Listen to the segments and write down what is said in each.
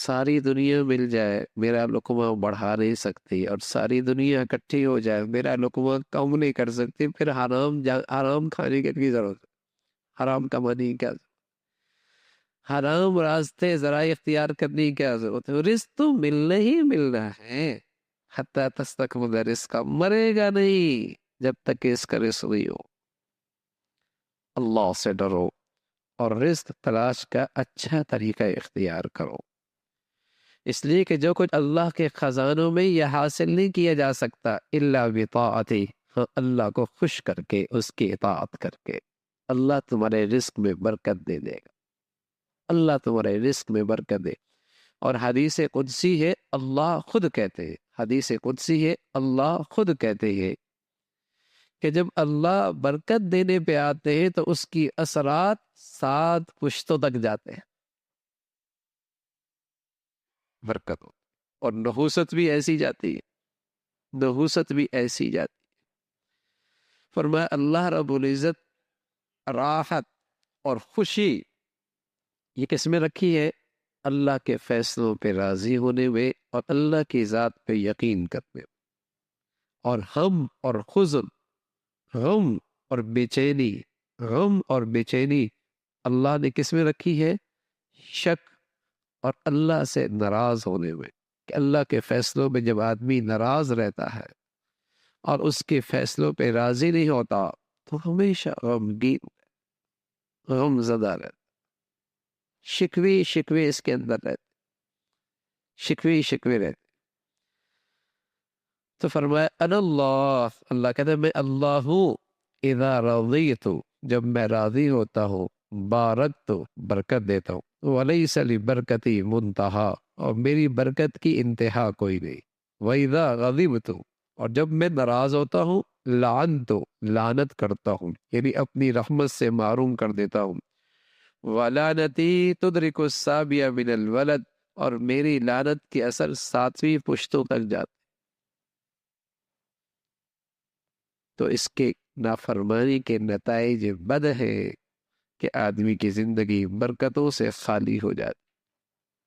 ساری دنیا مل جائے میرا لقمہ بڑھا نہیں سکتی، اور ساری دنیا اکٹھی ہو جائے میرا لقمہ کم نہیں کر سکتی، پھر حرام کھانے کی کی ضرورت ہے؟ حرام کمانے کی کیا ضرورت؟ حرام راستے ذرائع اختیار کرنے کی کیا ضرورت ہے؟ رزق تو ملنا ہی ملنا ہے، حتی تستکمل رزق، مرے گا نہیں جب تک کہ اس کا رزق نہیں ہو۔ اللہ سے ڈرو اور رزق تلاش کا اچھا طریقہ اختیار کرو، اس لیے کہ جو کچھ اللہ کے خزانوں میں یہ حاصل نہیں کیا جا سکتا الا بطاعتی، اللہ کو خوش کر کے، اس کی اطاعت کر کے، اللہ تمہارے رزق میں برکت دے دے گا، اللہ تمہارے رزق میں برکت دے۔ اور حدیث قدسی ہے، اللہ خود کہتے ہیں، حدیث قدسی ہے، اللہ خود کہتے ہیں کہ جب اللہ برکت دینے پہ آتے ہیں تو اس کی اثرات 7 پشتوں تک جاتے ہیں، برکت ہو۔ اور نحوست بھی ایسی جاتی ہے، نحوست بھی ایسی جاتی ہے۔ فرمایا اللہ رب العزت راحت اور خوشی یہ کس میں رکھی ہے؟ اللہ کے فیصلوں پہ راضی ہونے میں اور اللہ کی ذات پہ یقین کرنے میں۔ اور ہم اور حزن، غم اور بے چینی، غم اور بے چینی اللہ نے کس میں رکھی ہے؟ شک اور اللہ سے ناراض ہونے میں، کہ اللہ کے فیصلوں میں جب آدمی ناراض رہتا ہے اور اس کے فیصلوں پہ راضی نہیں ہوتا تو ہمیشہ غمگین، غم زدہ رہتا، شکوے اس کے اندر رہتے، شکوے رہتے۔ تو فرمایا انا اللہ، اللہ کہتا ہے میں اللہ ہوں، اذا رضیت، جب میں راضی ہوتا ہوں، بارکت، برکت دیتا ہوں، ولیس لبرکتی منتہا، اور میری برکت کی انتہا کوئی نہیں، وَإِذَا غَضِبْتُ، اور جب میں ناراض ہوتا ہوں، لعنت، لعنت کرتا ہوں، یعنی اپنی رحمت سے محروم کر دیتا ہوں، وَلَعْنَتِي تُدْرِكُ السَّابِيَ مِنَ الْوَلَدِ، اور میری لعنت کے اثر 7ویں پشتوں تک جاتا، تو اس کے نافرمانی کے نتائج بد ہے کہ آدمی کی زندگی برکتوں سے خالی ہو جاتی،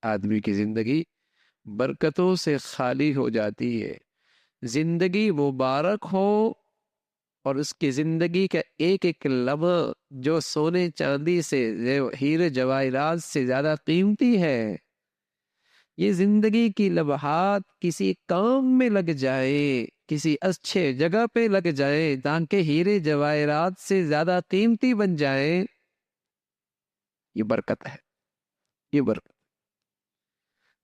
آدمی کی زندگی برکتوں سے خالی ہو جاتی ہے۔ زندگی مبارک ہو اور اس کی زندگی کا ایک ایک لمحہ جو سونے چاندی سے، ہیرے جواہرات سے زیادہ قیمتی ہے، یہ زندگی کی لمحات کسی کام میں لگ جائے، کسی اچھے جگہ پہ لگ جائے تاکہ ہیرے جواہرات سے زیادہ قیمتی بن جائے، یہ برکت ہے، یہ برکت۔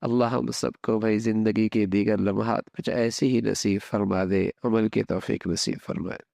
اللہ ہم سب کو بھائی زندگی کے دیگر لمحات کچھ ایسی ہی نصیب فرما دے، عمل کی توفیق نصیب فرمائے۔